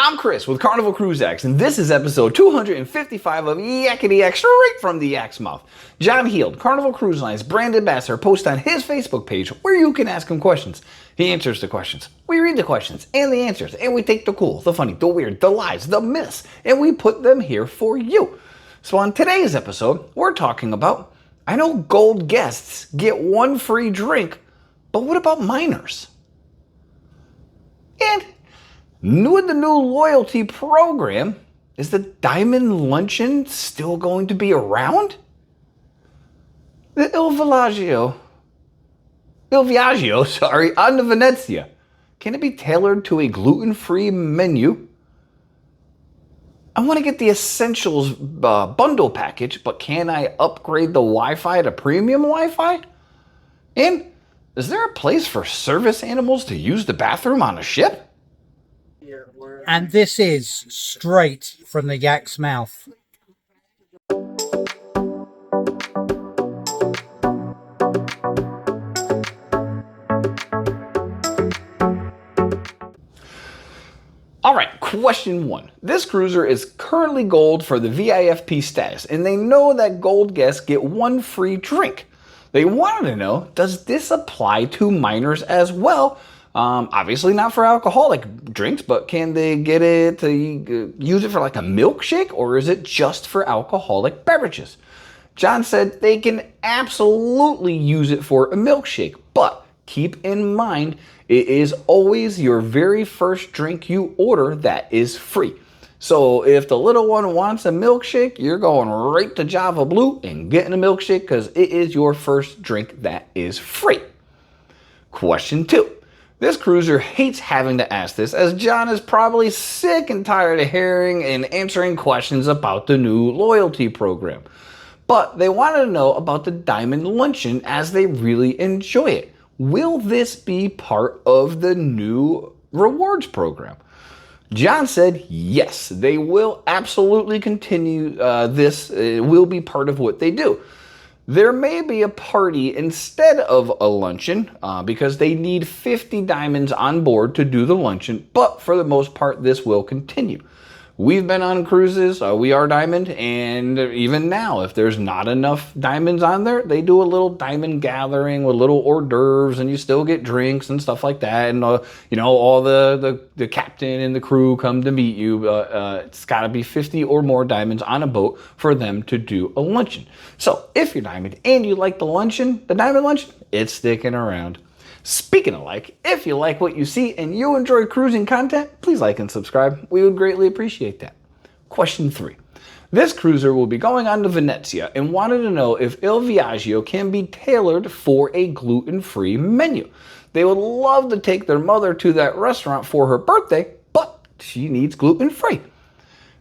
I'm Chris with Carnival Cruise Line, and this is episode 255 of Yakety-Yak, straight from the Yak's mouth. John Heald, Carnival Cruise Line's brand ambassador, posts on his Facebook page where you can ask him questions. He answers the questions. We read the questions and the answers, and we take the cool, the funny, the weird, the lies, the myths, and we put them here for you. So on today's episode, we're talking about, I know gold guests get one free drink, but what about minors? And with the new loyalty program, is the Diamond Luncheon still going to be around? The Il Viaggio, on the Venezia. Can it be tailored to a gluten-free menu? I want to get the Essentials bundle package, but can I upgrade the Wi-Fi to premium Wi-Fi? And is there a place for service animals to use the bathroom on a ship? And this is straight from the Yak's mouth. All right, question one. This cruiser is currently gold for the VIFP status, and they know that gold guests get one free drink. They wanted to know, does this apply to minors as well? Obviously not for alcoholic drinks, but can they get it to use it for like a milkshake, or is it just for alcoholic beverages? John said they can absolutely use it for a milkshake, but keep in mind, it is always your very first drink you order that is free. So if the little one wants a milkshake, you're going right to Java Blue and getting a milkshake because it is your first drink that is free. Question two. This cruiser hates having to ask this, as John is probably sick and tired of hearing and answering questions about the new loyalty program. But they wanted to know about the Diamond Luncheon as they really enjoy it. Will this be part of the new rewards program? John said yes, they will absolutely continue this. It will be part of what they do. There may be a party instead of a luncheon because they need 50 diamonds on board to do the luncheon, but for the most part, this will continue. We've been on cruises, we are diamond, and even now, if there's not enough diamonds on there, they do a little diamond gathering with little hors d'oeuvres, and you still get drinks and stuff like that, and all the captain and the crew come to meet you. It's got to be 50 or more diamonds on a boat for them to do a luncheon. So if you're diamond and you like the diamond luncheon, it's sticking around. Speaking of like, if you like what you see and you enjoy cruising content, please like and subscribe. We would greatly appreciate that. Question three. This cruiser will be going on to Venezia and wanted to know if Il Viaggio can be tailored for a gluten-free menu. They would love to take their mother to that restaurant for her birthday, but she needs gluten-free.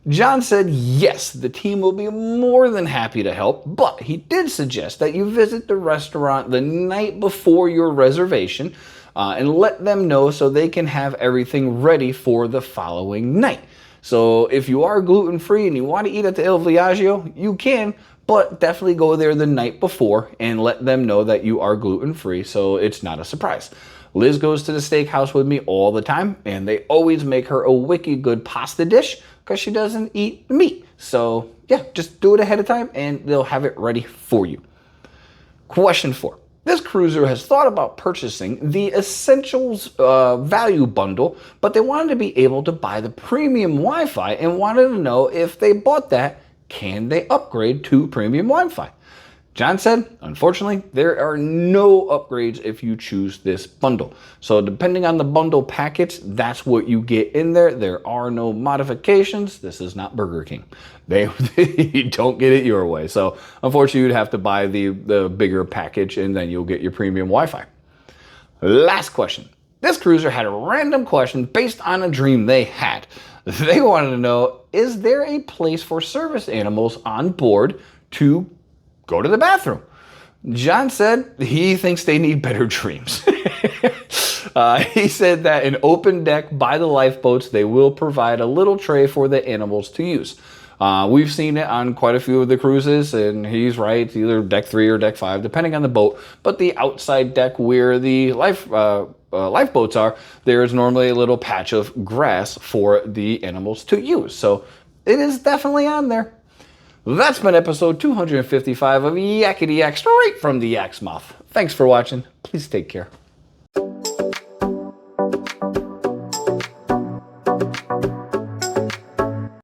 John said yes, the team will be more than happy to help, but he did suggest that you visit the restaurant the night before your reservation and let them know so they can have everything ready for the following night. So if you are gluten-free and you want to eat at the Il Viaggio, you can, but definitely go there the night before and let them know that you are gluten-free so it's not a surprise. Liz goes to the steakhouse with me all the time, and they always make her a wicked good pasta dish because she doesn't eat meat. So yeah, just do it ahead of time and they'll have it ready for you. Question four. This cruiser has thought about purchasing the Essentials value bundle, but they wanted to be able to buy the premium Wi-Fi and wanted to know if they bought that, can they upgrade to premium Wi-Fi? John said, unfortunately, there are no upgrades if you choose this bundle. So depending on the bundle package, that's what you get in there. There are no modifications. This is not Burger King. You don't get it your way. So unfortunately, you'd have to buy the bigger package and then you'll get your premium Wi-Fi. Last question. This cruiser had a random question based on a dream they had. They wanted to know, is there a place for service animals on board to go to the bathroom? John said he thinks they need better dreams. He said that an open deck by the lifeboats, they will provide a little tray for the animals to use. We've seen it on quite a few of the cruises, and he's right, it's either deck 3 or deck 5, depending on the boat. But the outside deck where the lifeboats are, there is normally a little patch of grass for the animals to use. So it is definitely on there. That's been episode 255 of Yakety-Yak, straight from the Yak's mouth. Thanks for watching. Please take care.